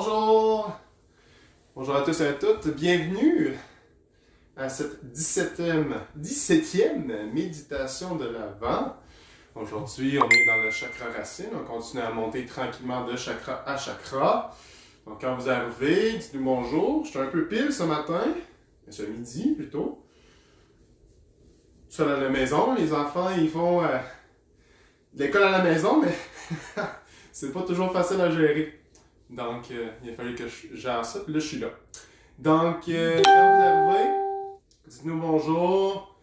Bonjour! Bonjour à tous et à toutes. Bienvenue à cette 17e méditation de l'Avent. Aujourd'hui, on est dans le chakra racine. On continue à monter tranquillement de chakra à chakra. Donc, quand vous arrivez, dites-nous bonjour. Je suis un peu pile ce matin, ce midi plutôt. Tout seul à la maison. Les enfants, ils font de l'école à la maison, mais c'est pas toujours facile à gérer. Donc, il a fallu que je gère ça, puis là, je suis là. Donc, quand vous arrivez, dites-nous bonjour,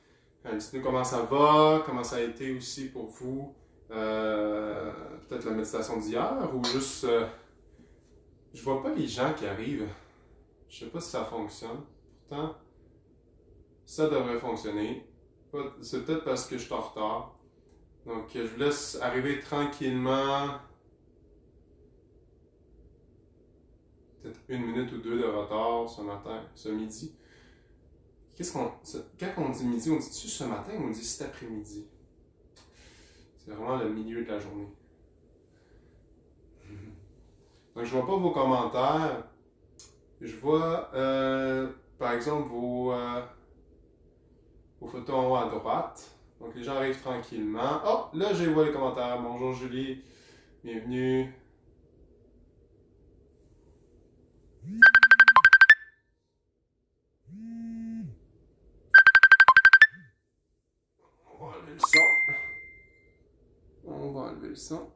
dites-nous comment ça va, comment ça a été aussi pour vous, peut-être la méditation d'hier, ou juste, je vois pas les gens qui arrivent. Je sais pas si ça fonctionne. Pourtant, ça devrait fonctionner. C'est peut-être parce que je suis en retard. Donc, je vous laisse arriver tranquillement. Peut-être 1 minute ou 2 de retard ce matin, ce midi. Quand on dit midi, on dit-tu ce matin ou on dit cet après-midi? C'est vraiment le milieu de la journée. Donc, je vois pas vos commentaires. Je vois, par exemple, vos photos en haut à droite. Donc, les gens arrivent tranquillement. Oh, là, je vois les commentaires. Bonjour Julie, bienvenue. On va enlever le son. On va enlever le son.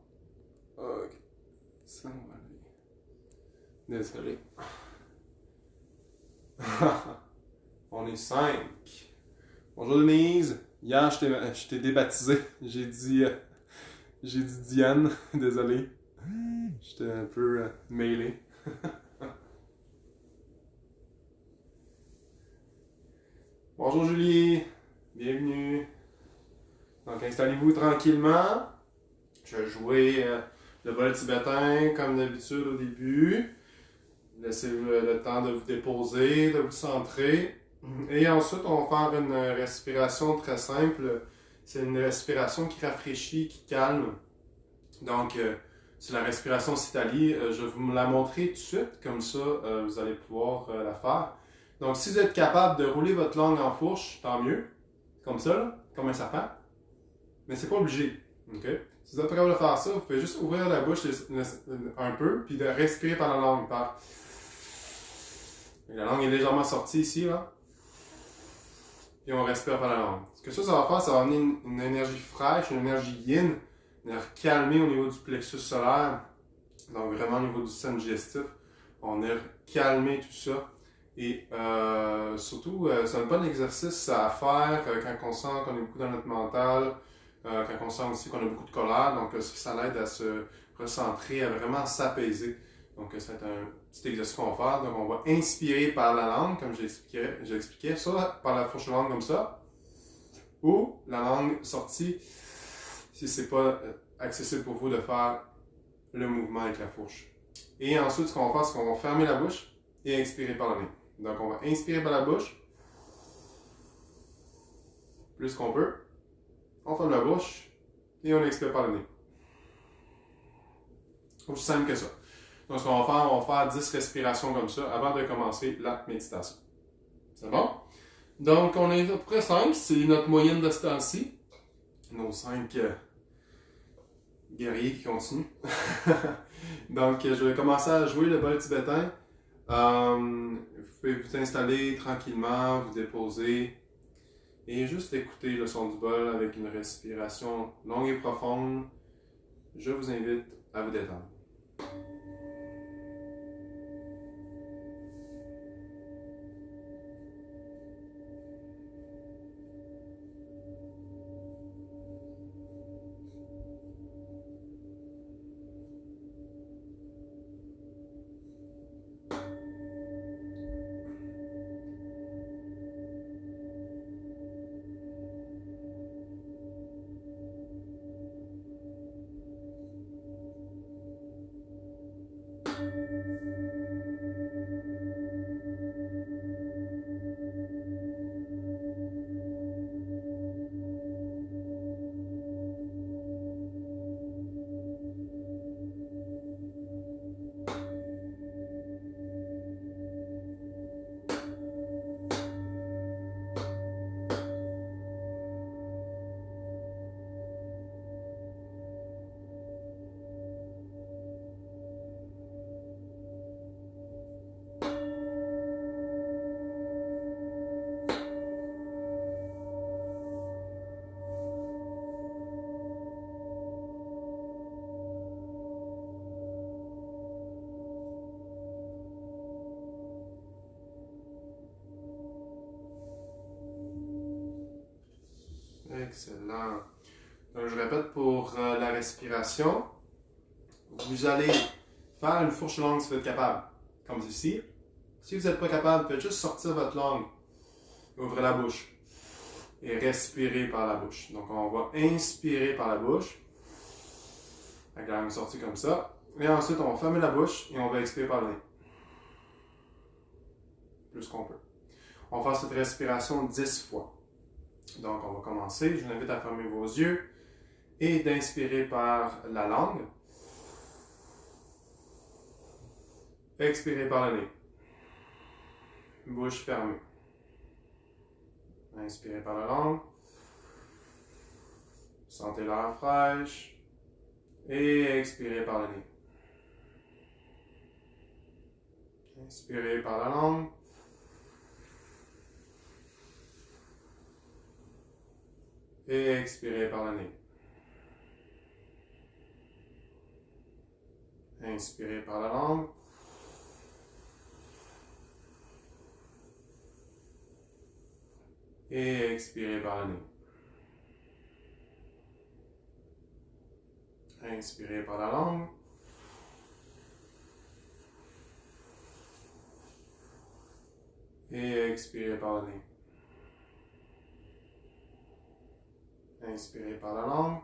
Ok. Ça, on va enlever. Désolé. On est 5. Bonjour Denise. Hier, je t'ai débaptisé. J'ai dit Diane. Désolé. J'étais un peu mêlé. Bonjour Julie. Bienvenue. Donc, installez-vous tranquillement. Je vais jouer le vol tibétain comme d'habitude au début. Laissez-vous le temps de vous déposer, de vous centrer. Et ensuite, on va faire une respiration très simple. C'est une respiration qui rafraîchit, qui calme. Donc, c'est la respiration Citali. Je vais vous la montrer tout de suite. Comme ça, vous allez pouvoir la faire. Donc, si vous êtes capable de rouler votre langue en fourche, tant mieux. Comme ça, là, comme un serpent. Mais c'est pas obligé. Okay? Si vous êtes capable de faire ça, vous pouvez juste ouvrir la bouche un peu, puis de respirer par la langue. La langue est légèrement sortie ici, là. Puis on respire par la langue. Ce que ça va faire, ça va amener une énergie fraîche, une énergie yin, une énergie calmée au niveau du plexus solaire. Donc vraiment au niveau du système digestif. On a calmé tout ça. Et surtout, c'est un bon exercice à faire quand on sent qu'on est beaucoup dans notre mental, quand on sent aussi qu'on a beaucoup de colère. Donc ça l'aide à se recentrer, à vraiment s'apaiser. Donc c'est un petit exercice qu'on va faire. Donc on va inspirer par la langue, comme j'expliquais, soit par la fourche de langue comme ça, ou la langue sortie, si c'est pas accessible pour vous de faire le mouvement avec la fourche. Et ensuite, ce qu'on va faire, c'est qu'on va fermer la bouche et expirer par le nez. Donc, on va inspirer par la bouche, plus qu'on peut. On ferme la bouche et on expire par le nez. Aussi simple que ça. Donc, ce qu'on va faire, on va faire 10 respirations comme ça avant de commencer la méditation. C'est bon? Donc, on est à peu près 5. C'est notre moyenne de ce temps-ci. Nos 5 guerriers qui continuent. Donc, je vais commencer à jouer le bol tibétain. Vous pouvez vous installer tranquillement, vous déposer et juste écouter le son du bol avec une respiration longue et profonde. Je vous invite à vous détendre. Excellent. Donc, je répète pour la respiration. Vous allez faire une fourche longue si vous êtes capable, comme ici. Si vous n'êtes pas capable, faites juste sortir votre langue. Ouvrez la bouche. Et respirez par la bouche. Donc, on va inspirer par la bouche. Avec la langue sortie comme ça. Et ensuite, on va fermer la bouche et on va expirer par le nez. Plus qu'on peut. On va faire cette respiration 10 fois. Donc, on va commencer. Je vous invite à fermer vos yeux et d'inspirer par la langue. Expirez par le nez. Bouche fermée. Inspirez par la langue. Sentez l'air fraîche. Et expirez par le nez. Inspirez par la langue. Et expirez par le nez. Inspirez par la langue. Et expirez par le nez. Inspirez par la langue. Et expirez par le nez. Inspirez par la langue.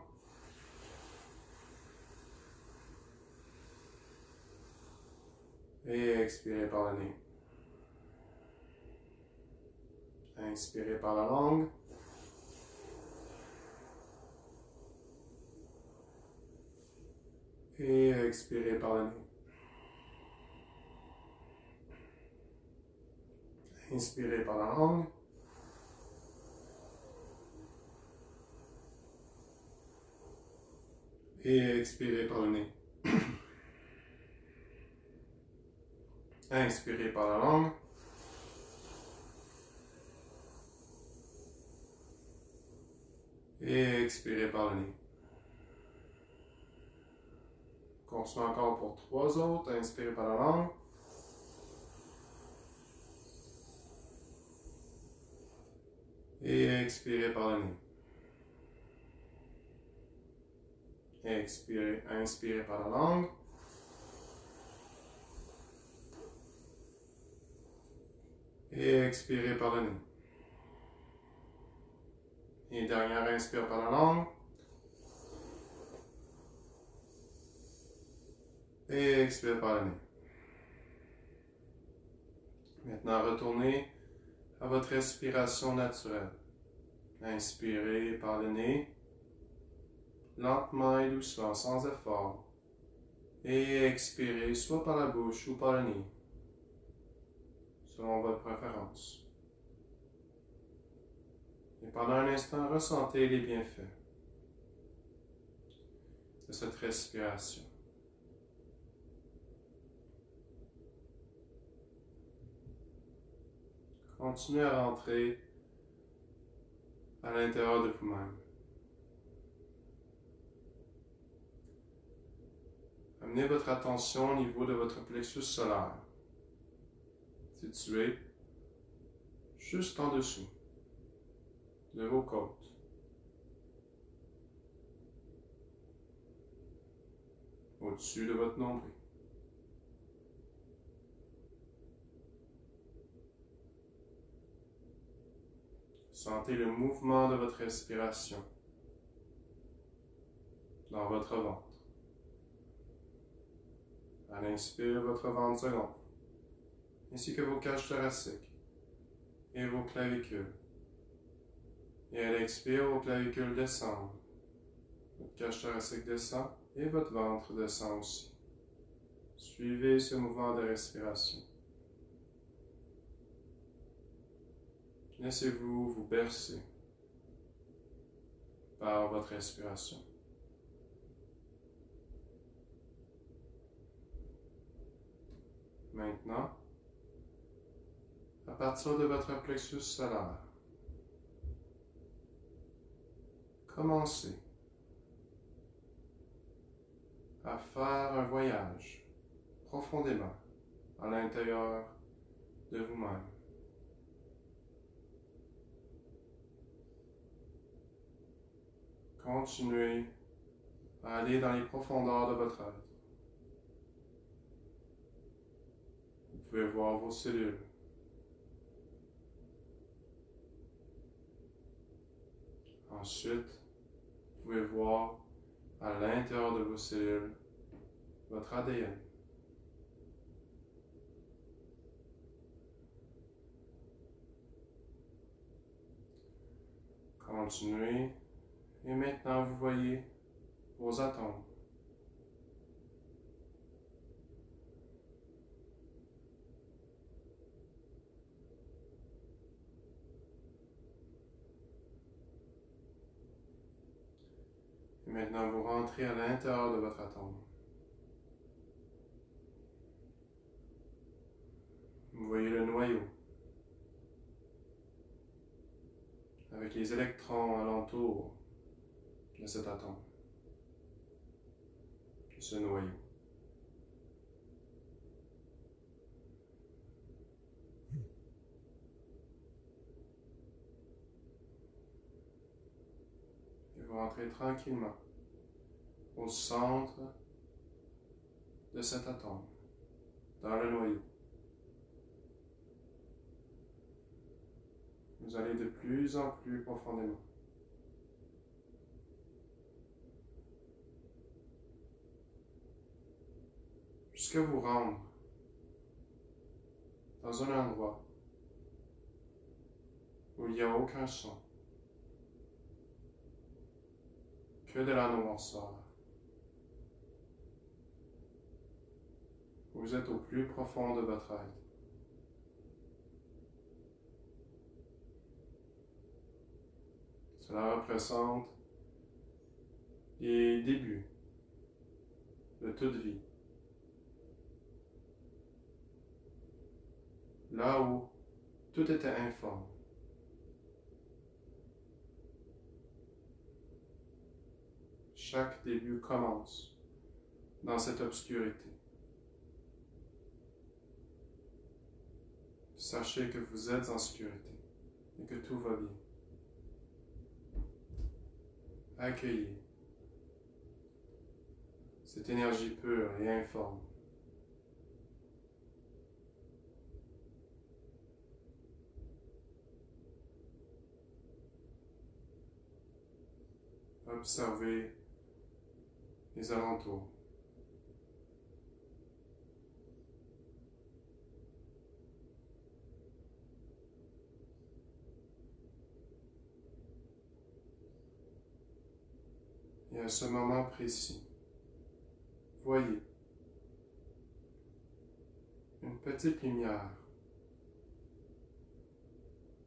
Et expirez par le nez. Inspirez par la langue. Et expirez par le nez. Inspirez par la langue. Et expirez par le nez. Inspirez par la langue. Et expirez par le nez. Continuez encore pour 3 autres. Inspirez par la langue. Et expirez par le nez. Expirez, inspirez par la langue. Et expirez par le nez. Et dernière inspire par la langue. Et expire par le nez. Maintenant, retournez à votre respiration naturelle. Inspirez par le nez, lentement et doucement, sans effort. Et expirez soit par la bouche ou par le nez, selon votre préférence. Et pendant un instant, ressentez les bienfaits de cette respiration. Continuez à rentrer à l'intérieur de vous-même. Amenez votre attention au niveau de votre plexus solaire, situé juste en dessous de vos côtes. Au-dessus de votre nombril. Sentez le mouvement de votre respiration dans votre ventre. À l'inspire, votre ventre se gonfle, ainsi que vos cages thoraciques et vos clavicules. Et à l'expire, vos clavicules descendent. Votre cage thoracique descend et votre ventre descend aussi. Suivez ce mouvement de respiration. Laissez-vous vous bercer par votre respiration. Maintenant, à partir de votre plexus solaire, commencez à faire un voyage profondément à l'intérieur de vous-même. Continuez à aller dans les profondeurs de votre être. Vous pouvez voir vos cellules. Ensuite, vous pouvez voir à l'intérieur de vos cellules votre ADN. Continuez. Et maintenant, vous voyez vos atomes. Et maintenant, vous rentrez à l'intérieur de votre atome. Vous voyez le noyau, avec les électrons alentour de cet atome, de ce noyau. Et vous rentrez tranquillement au centre de cet atome, dans le noyau. Vous allez de plus en plus profondément. Jusqu'à vous rendre dans un endroit où il n'y a aucun son, que de la noirceur. Vous êtes au plus profond de votre être. Cela représente les débuts de toute vie. Là où tout était informe. Chaque début commence dans cette obscurité. Sachez que vous êtes en sécurité et que tout va bien. Accueillez cette énergie pure et informe. Observez les alentours. Et à ce moment précis, voyez une petite lumière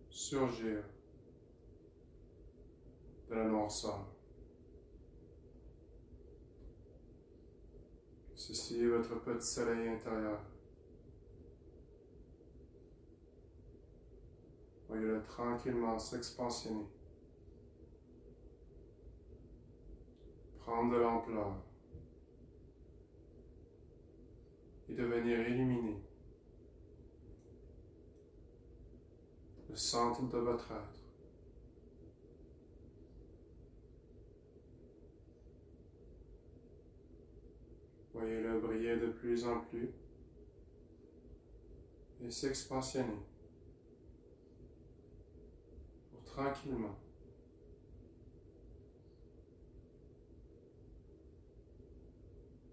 surgir de la noirceur. Ceci est votre petit soleil intérieur. Voyez-le tranquillement s'expansionner, prendre de l'ampleur et devenir illuminé. Le centre de votre être. Voyez-le briller de plus en plus et s'expansionner pour tranquillement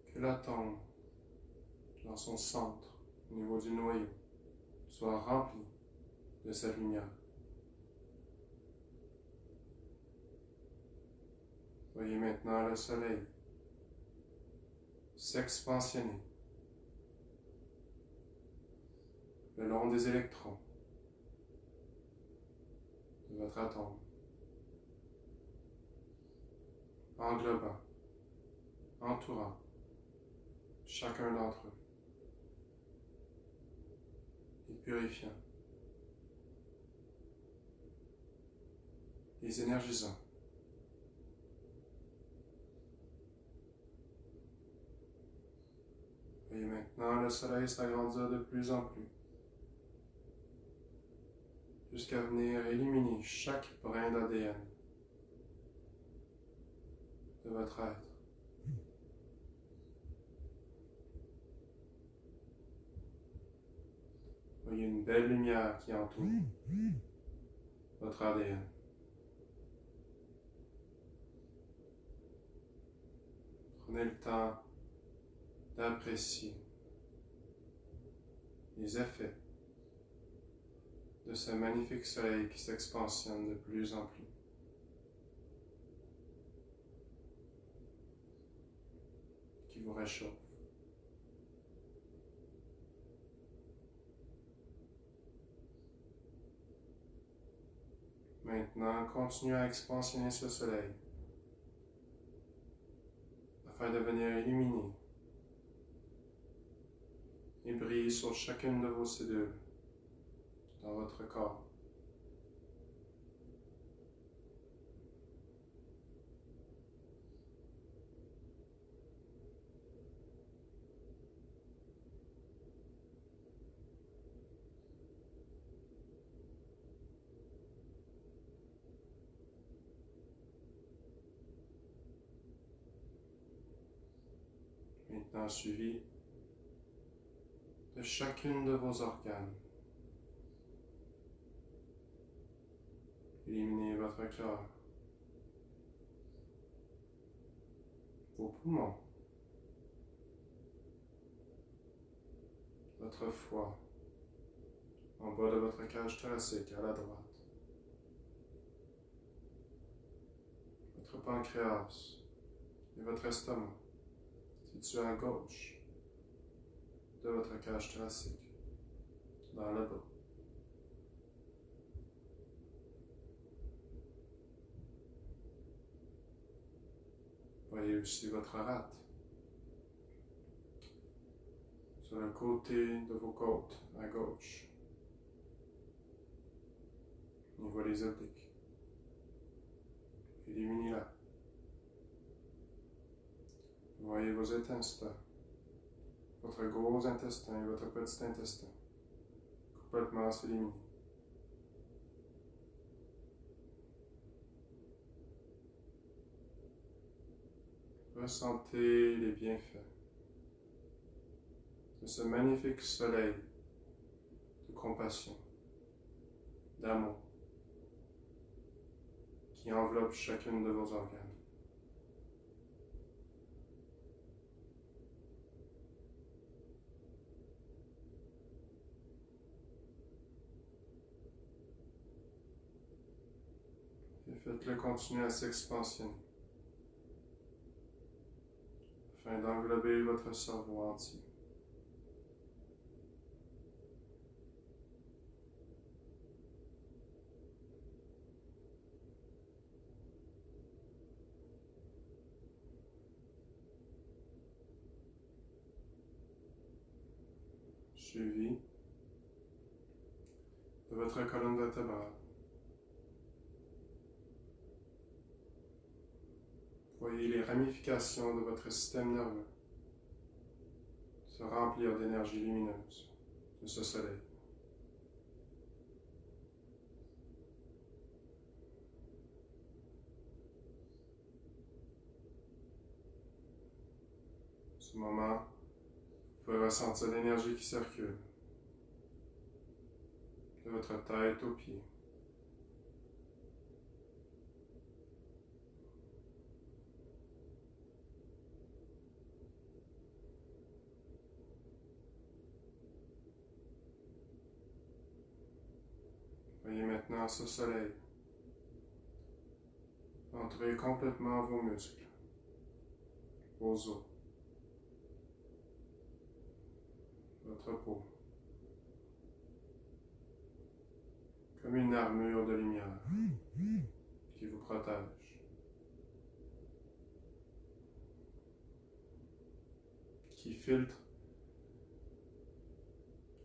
que l'atome dans son centre, au niveau du noyau, soit rempli de cette lumière. Voyez maintenant le soleil s'expansionner le long des électrons de votre atome, englobant, entourant chacun d'entre eux et purifiant, les énergisant. Et maintenant, le soleil s'agrandir de plus en plus, jusqu'à venir éliminer chaque brin d'ADN, de votre être. Voyez une belle lumière qui entoure votre ADN. Prenez le temps d'apprécier les effets de ce magnifique soleil qui s'expansionne de plus en plus. Qui vous réchauffe. Maintenant, continuez à expansionner ce soleil afin de venir illuminer et briller sur chacune de vos cellules dans votre corps. Maintenant, suivi de chacune de vos organes. Éliminez votre cœur, vos poumons, votre foie, en bas de votre cage thoracique à la droite, votre pancréas et votre estomac situés à gauche de votre cage thoracique, dans le bas. Voyez aussi votre rate sur le côté de vos côtes à gauche, au niveau des obliques. Éliminez-la. Voyez vos intestins, votre gros intestin et votre petit intestin, complètement s'éliminer. Ressentez les bienfaits de ce magnifique soleil de compassion, d'amour, qui enveloppe chacune de vos organes. Et faites-le continuer à s'expansionner, afin d'englober votre cerveau entier. Suivi de votre colonne vertébrale. Voyez les ramifications de votre système nerveux se remplir d'énergie lumineuse de ce soleil. En ce moment, vous pouvez ressentir l'énergie qui circule de votre tête aux pieds. Voyez maintenant ce soleil entrer complètement vos muscles, vos os, votre peau, comme une armure de lumière qui vous protège, qui filtre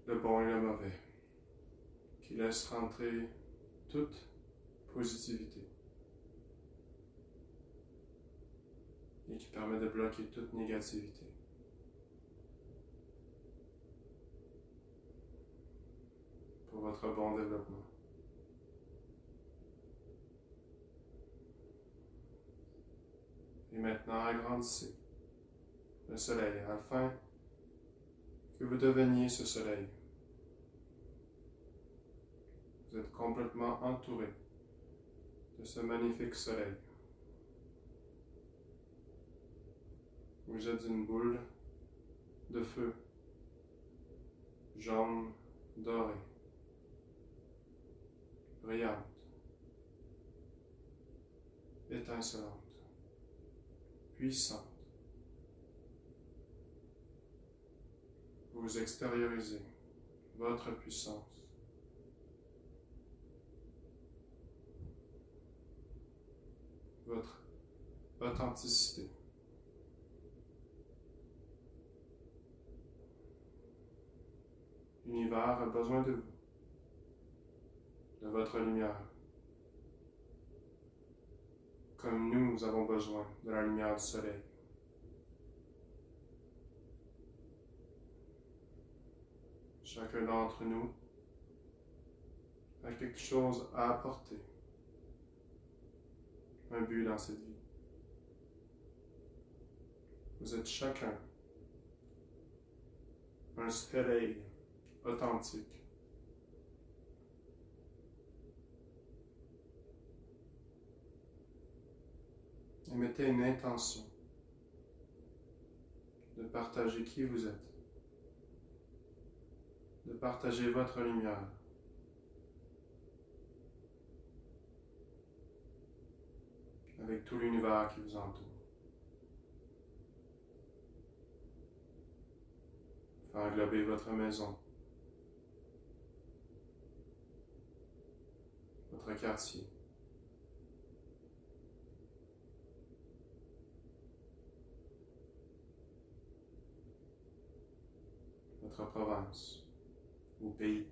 le bon et le mauvais, qui laisse rentrer toute positivité et qui permet de bloquer toute négativité. Pour votre bon développement. Et maintenant, agrandissez le soleil afin que vous deveniez ce soleil. Vous êtes complètement entouré de ce magnifique soleil. Vous êtes une boule de feu, jaune, dorée, brillante, étincelante, puissante. Vous extériorisez votre puissance. Votre authenticité. L'univers a besoin de vous, de votre lumière, comme nous avons besoin de la lumière du soleil. Chacun d'entre nous a quelque chose à apporter, un but dans cette vie. Vous êtes chacun un soleil authentique. Et mettez une intention de partager qui vous êtes, de partager votre lumière. Avec tout l'univers qui vous entoure. Faire englober votre maison, votre quartier, votre province ou pays,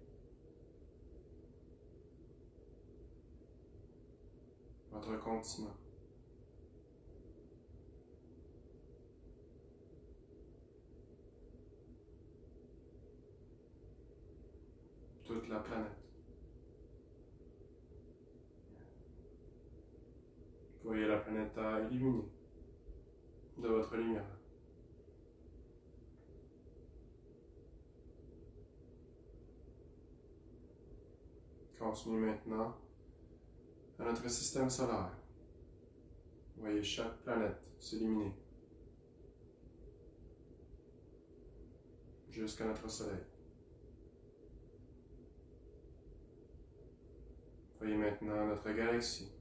votre continent. Toute la planète. Voyez la planète à illuminer de votre lumière. Continuez maintenant à notre système solaire. Voyez chaque planète s'illuminer jusqu'à notre Soleil. Voyez maintenant notre galaxie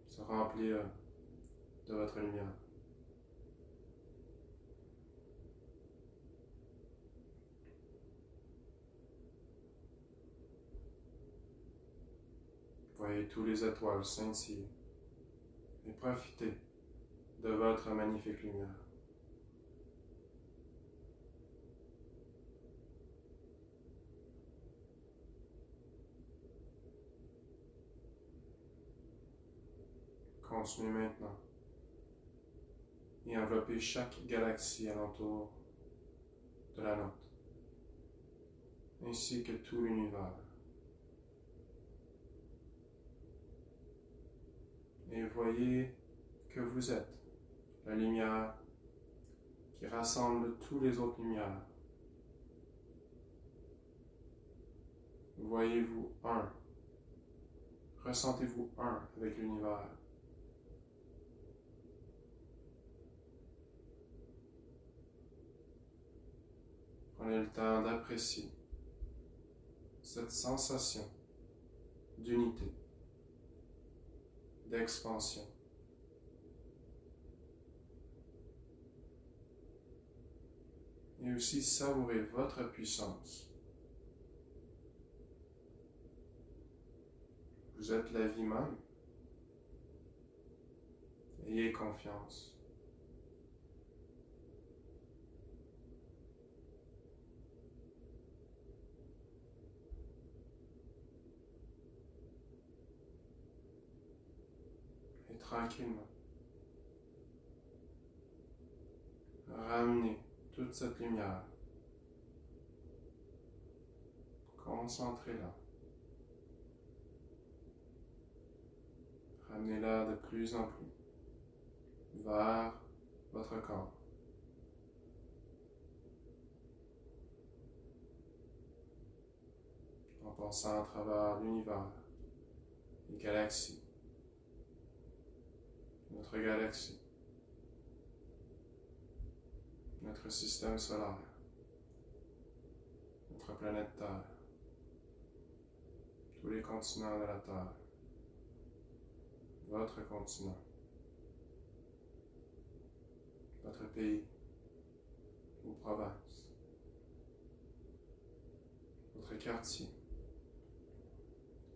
se remplir de votre lumière. Voyez tous les étoiles scintiller et profitez de votre magnifique lumière. Continuez maintenant et enveloppez chaque galaxie alentour de la nôtre, ainsi que tout l'univers. Et voyez que vous êtes la lumière qui rassemble toutes les autres lumières. Voyez-vous un. Ressentez-vous un avec l'univers. Prenez le temps d'apprécier cette sensation d'unité, d'expansion. Et aussi savourer votre puissance. Vous êtes la vie même. Ayez confiance. Et tranquillement, ramenez toute cette lumière. Concentrez-la. Ramenez-la de plus en plus vers votre corps. En passant à travers l'univers, les galaxies, notre galaxie, notre système solaire, notre planète Terre, tous les continents de la Terre, votre continent, votre pays, vos provinces, votre quartier,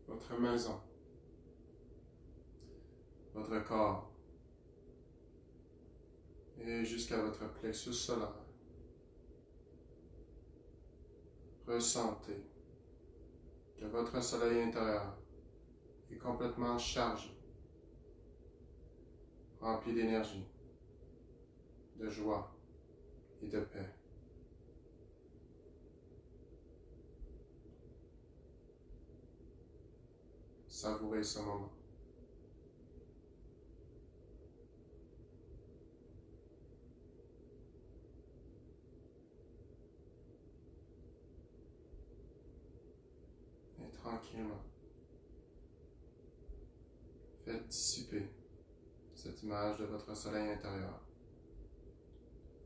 votre maison, votre corps, et jusqu'à votre plexus solaire. Ressentez que votre soleil intérieur est complètement chargé, rempli d'énergie, de joie et de paix. Savourez ce moment. Et tranquillement, faites dissiper cette image de votre soleil intérieur,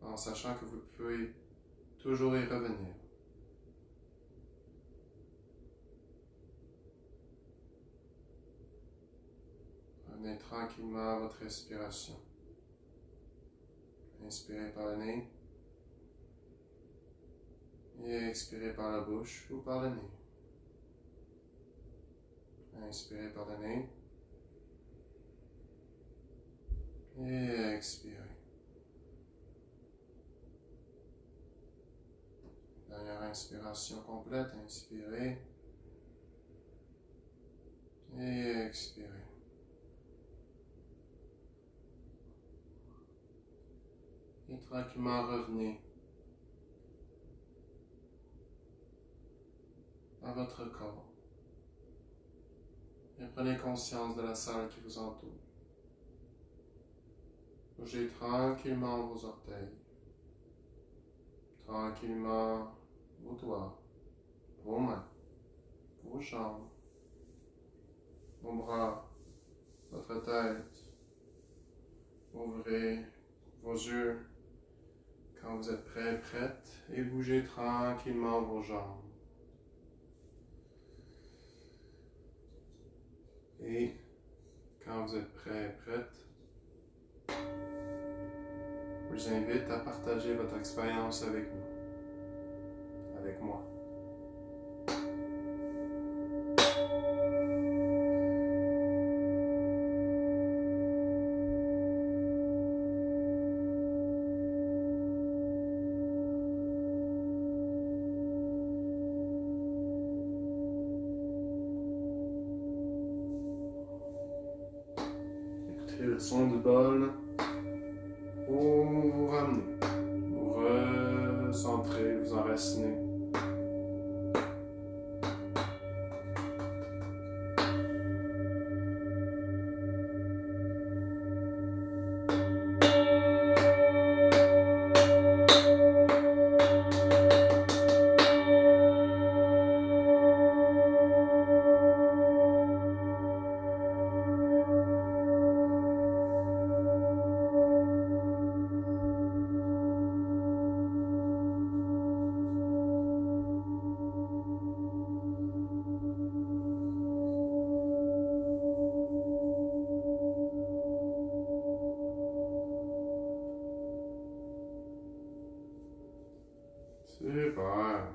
en sachant que vous pouvez toujours y revenir. Prenez tranquillement votre respiration. Inspirez par le nez et expirez par la bouche ou par le nez. Inspirez par le nez et expirez. Dernière inspiration complète, inspirez et expirez. Et tranquillement revenez à votre corps. Et prenez conscience de la salle qui vous entoure. Bougez tranquillement vos orteils, tranquillement vos doigts, vos mains, vos jambes, vos bras, votre tête. Ouvrez vos yeux quand vous êtes prêt, prête, et bougez tranquillement vos jambes. Et quand vous êtes prêt, prête, je vous invite à partager votre expérience avec nous, avec moi. Écoutez le son du bol. Vous vous ramenez, vous recentrez, vous enracinez. Super.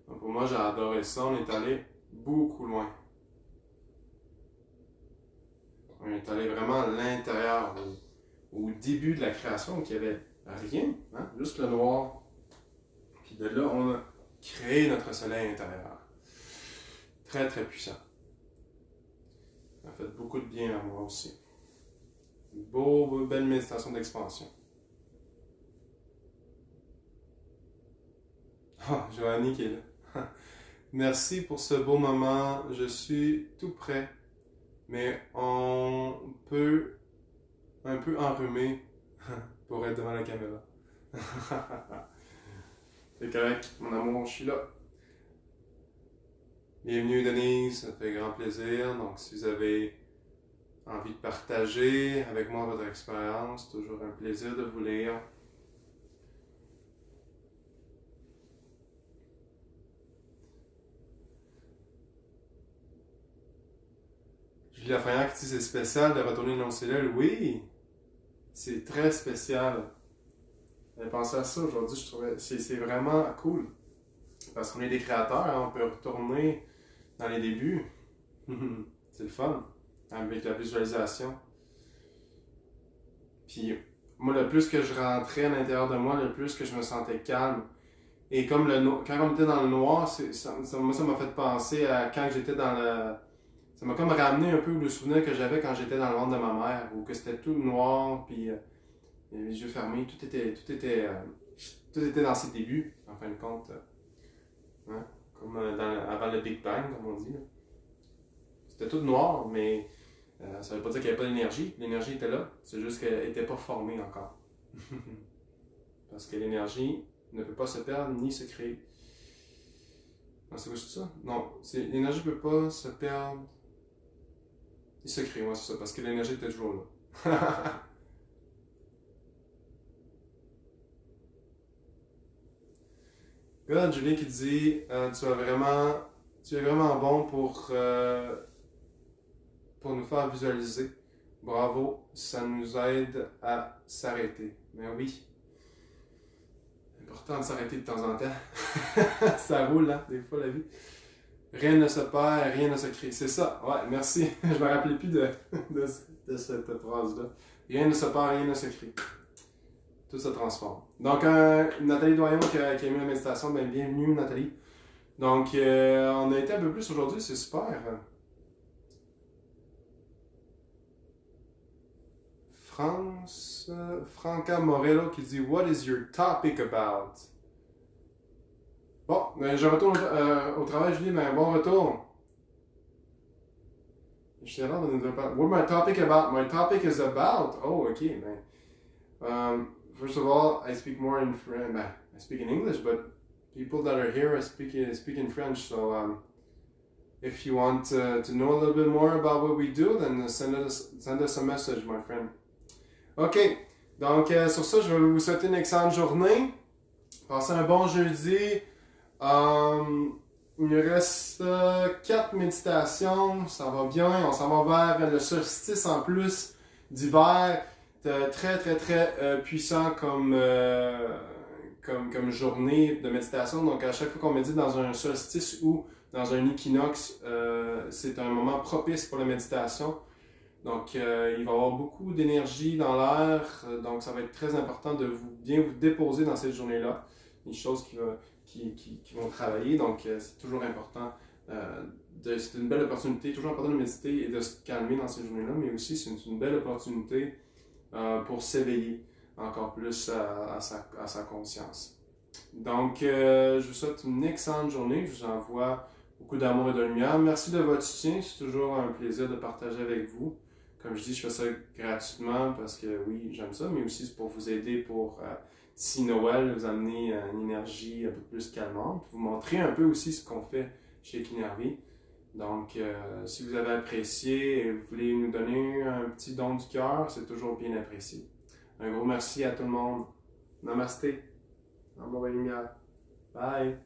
Donc pour moi, j'ai adoré ça. On est allé beaucoup loin. On est allé vraiment à l'intérieur, au début de la création, où il n'y avait rien, hein? Juste le noir. Puis de là, on a créé notre soleil intérieur. Très, très puissant. Ça a fait beaucoup de bien à moi aussi. Une belle méditation d'expansion. Ah, Joanie qui est là. Merci pour ce beau moment. Je suis tout prêt. Mais on peut un peu enrhumé pour être devant la caméra. C'est correct, mon amour, je suis là. Bienvenue Denise, ça fait grand plaisir. Donc si vous avez envie de partager avec moi votre expérience, toujours un plaisir de vous lire. Julie Lafrenière qui dit c'est spécial de retourner dans nos cellules. Oui, c'est très spécial. J'avais pensé à ça aujourd'hui, je trouvais c'est vraiment cool. Parce qu'on est des créateurs, hein, on peut retourner dans les débuts. C'est le fun, avec la visualisation. Puis moi, le plus que je rentrais à l'intérieur de moi, le plus que je me sentais calme. Et comme quand on était dans le noir, moi ça m'a fait penser à quand j'étais dans le... Ça m'a comme ramené un peu le souvenir que j'avais quand j'étais dans le ventre de ma mère, où que c'était tout noir, puis les yeux fermés, tout était dans ses débuts, en fin de compte. Hein? Comme avant le Big Bang, comme on dit. Là. C'était tout noir, mais ça veut pas dire qu'il n'y avait pas d'énergie. L'énergie était là, c'est juste qu'elle n'était pas formée encore. Parce que l'énergie ne peut pas se perdre ni se créer. Non, c'est juste ça? Non, l'énergie ne peut pas se perdre ni se créer, moi c'est ça, parce que l'énergie était toujours là. Regarde Julie qui dit tu es vraiment bon pour nous faire visualiser. Bravo, ça nous aide à s'arrêter. Mais oui, important de s'arrêter de temps en temps. Ça roule, hein, des fois, la vie. Rien ne se perd, rien ne se crée. C'est ça, ouais, merci. Je me rappelais plus de cette phrase-là. Rien ne se perd, rien ne se crée. Tout se transforme. Donc, Nathalie Doyon qui a mis la méditation, ben, bienvenue Nathalie. Donc, on a été un peu plus aujourd'hui, c'est super. Franca Morello qui dit What is your topic about? Bon, je retourne au travail, Julie, mais bon retour. Je suis là, what my topic about? My topic is about. Oh, okay, man. First of all, I speak more in French. I speak in English, but people that are here speak in French. So, if you want to know a little bit more about what we do, then send us a message, my friend. OK. Donc, sur ça, je vais vous souhaiter une excellente journée. Passez un bon jeudi. Il nous reste 4 méditations. Ça va bien. On s'en va vers le solstice en plus d'hiver. Très, très, très puissant comme journée de méditation. Donc, à chaque fois qu'on médite dans un solstice ou dans un équinoxe, c'est un moment propice pour la méditation. Donc, il va y avoir beaucoup d'énergie dans l'air, donc ça va être très important de bien vous déposer dans cette journée-là. Des choses qui vont travailler, donc c'est toujours important. C'est une belle opportunité, toujours important de méditer et de se calmer dans ces journées-là, mais aussi c'est une belle opportunité pour s'éveiller encore plus à sa conscience. Donc, je vous souhaite une excellente journée, je vous envoie beaucoup d'amour et de lumière. Merci de votre soutien, c'est toujours un plaisir de partager avec vous. Comme je dis, je fais ça gratuitement parce que oui, j'aime ça, mais aussi c'est pour vous aider pour, d'ici Noël, vous amener une énergie un peu plus calmante, vous montrer un peu aussi ce qu'on fait chez Kinervi. Donc, si vous avez apprécié et vous voulez nous donner un petit don du cœur, c'est toujours bien apprécié. Un gros merci à tout le monde. Namasté. Amour et lumière. Bye.